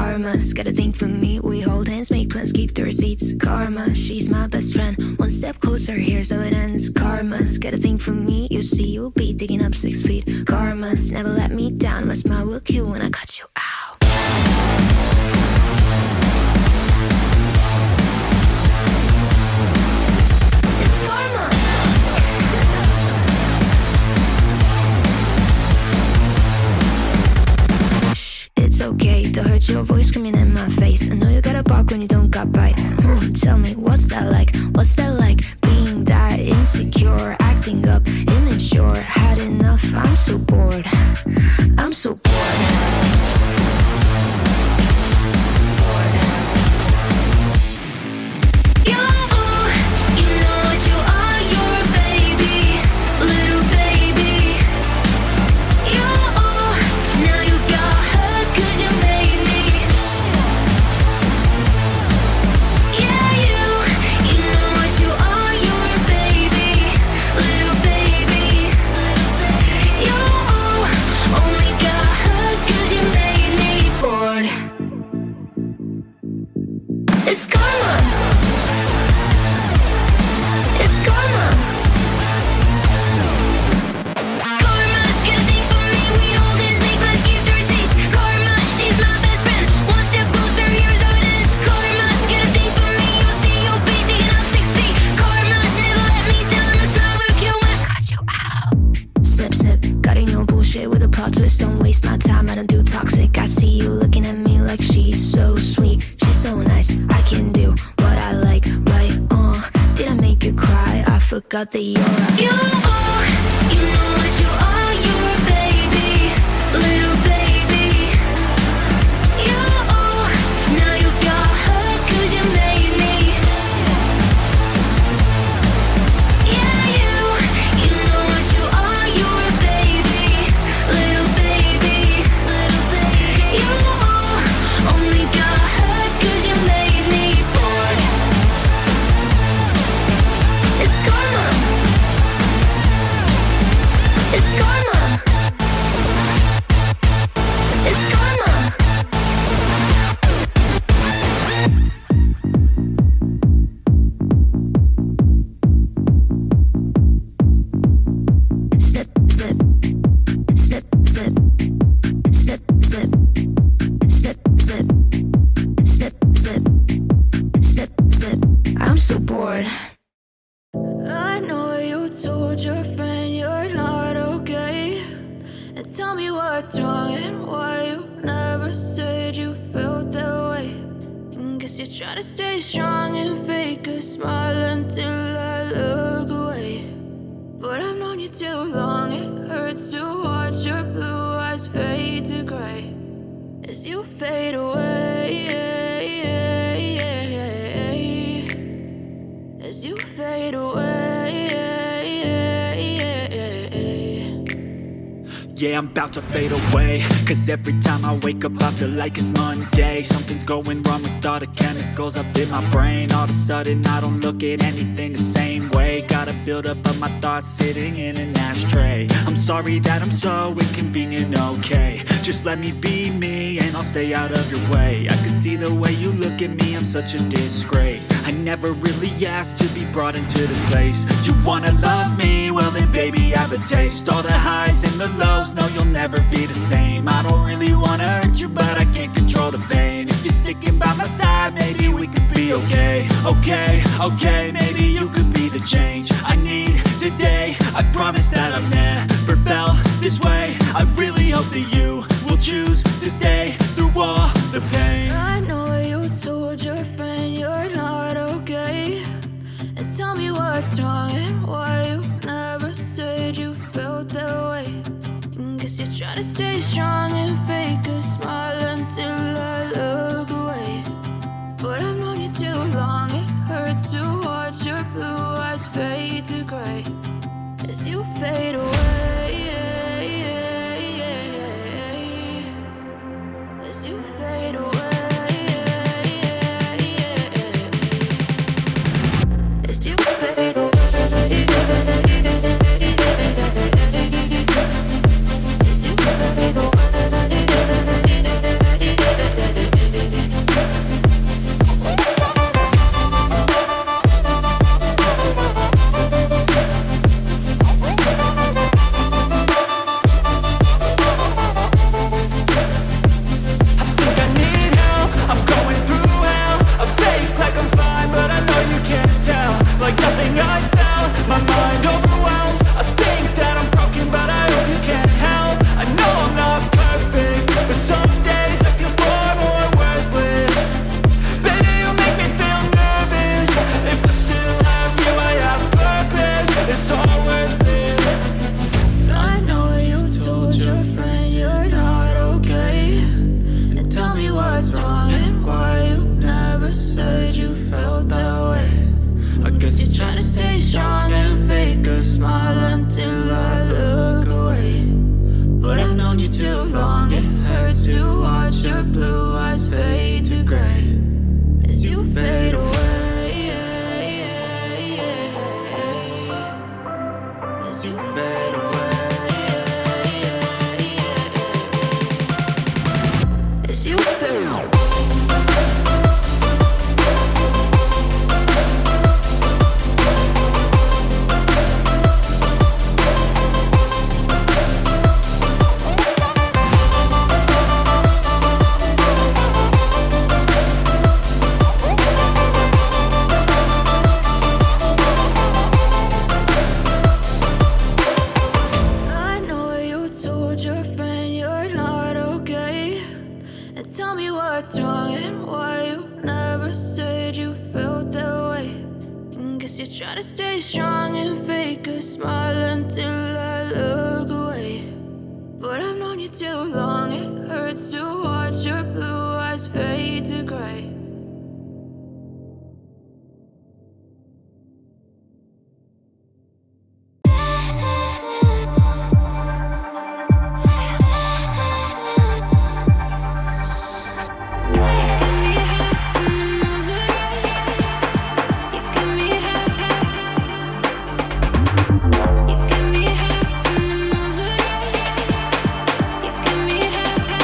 Karma's got a thing for me. We hold hands, make plans, keep the receipts. Karma, she's my best friend. One step closer, here's how it ends. Karma's got a thing for me. You see, you'll be digging up 6 feet. Karma's never let me down. My smile will kill when I cut you out. It's karma. It's okay to hurt your voice screaming in my face. I know you gotta bark when you don't got bite. Tell me, what's that like? What's that like? Being that insecure, acting up, immature. Had enough, I'm so bored. I'm so bored. It's karma. It's karma. Karma's got a thing for me. We hold hands, make plans, keep the receipts. Karma, she's my best friend. One step closer, here's how it ends. Karma's got a thing for me. You'll see, you'll be digging up 6 feet. Karma's never let me down. My smile will kill when I cut you out. Snip, snip, cutting your bullshit with a plot twist. Don't waste my time, I don't do toxic. I see you looking at me like she's so sweet. She's so nice, I can do what I like, right? Did I make you cry? I forgot that you're a you know what you are, you're a baby, little baby. You, now you got hurt 'cause you made me. Yeah, you know what you are, you're a baby, little baby, little baby. You only got hurt 'cause you made me bored. It's karma. It's karma. It's karma. Snip, snip, snip, snip, snip, snip, snip, snip, snip, snip, snip, snip. I'm so bored. I know you told your friend you're not okay, and tell me what's wrong and why you never said you felt that way. And guess you're trying to stay strong and fake a smile until I look away. But I've known you too long, it hurts to watch your blue eyes fade to gray as you fade away. As you fade away. Yeah, I'm about to fade away, 'cause every time I wake up I feel like it's Monday. Something's going wrong with all the chemicals up in my brain. All of a sudden I don't look at anything the same way. Got a build up of my thoughts sitting in an ashtray. I'm sorry that I'm so inconvenient, okay. Just let me be me and I'll stay out of your way. I can see the way you look at me, I'm such a disgrace. I never really asked to be brought into this place. You wanna love me? Well then baby have a taste. All the highs and the lows, no you'll never be the same. I don't really wanna hurt you but I can't control the pain. If you're sticking by my side maybe we could be okay. Okay, okay, maybe you could be the change I need today. I promise that I've never felt this way. I really hope that you will choose to stay through all the pain. I know you told your friend you're not okay, and tell me what's wrong and why you never said you felt that way. And guess you're trying to stay strong and fake a smile until I look away. But I've known you too long, it hurts to watch your blue eyes fade to gray as you fade away. As you fade away. As you fade away. As you fade away. to watch your blue eyes fade to gray as you fade away. As you fade away. As you fade away. I know you told your friend you're not okay, and tell me what's wrong and why you never said you felt that way. And guess you're trying to stay strong and fake a smile until I look away. But I've known you too long, it hurts to watch your blue eyes fade to gray. You can be happy.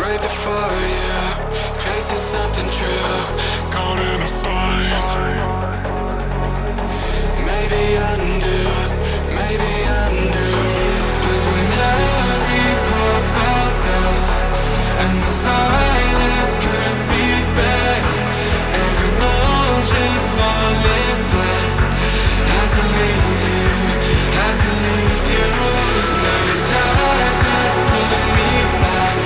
brave the fire, chasing something true, caught in a bind. Maybe undo, maybe undo. 'Cause when every chord felt deaf and the silence could be better, every motion falling flat. Had to leave you, had to leave you. Now your tide turns pulling me back,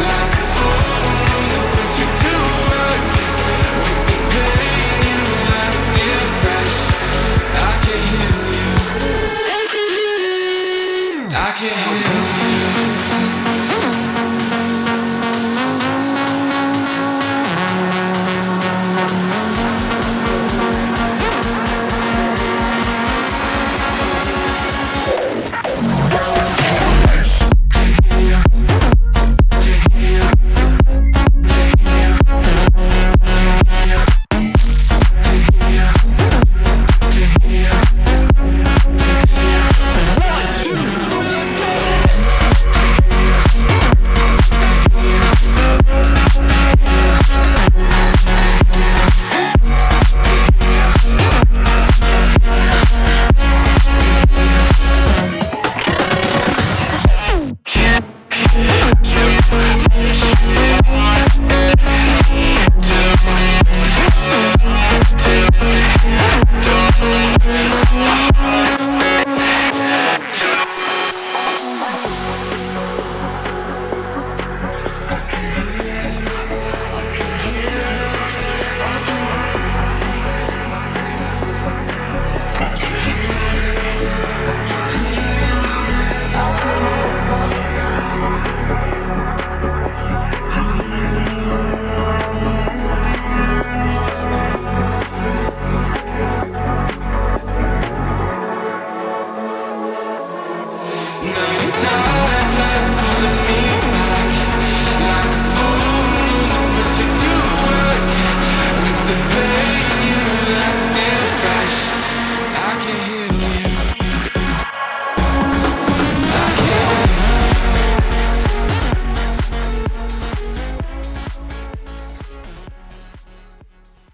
like a fool that put you to work. With the pain you left still fresh, I can heal you, I can heal you. Now you're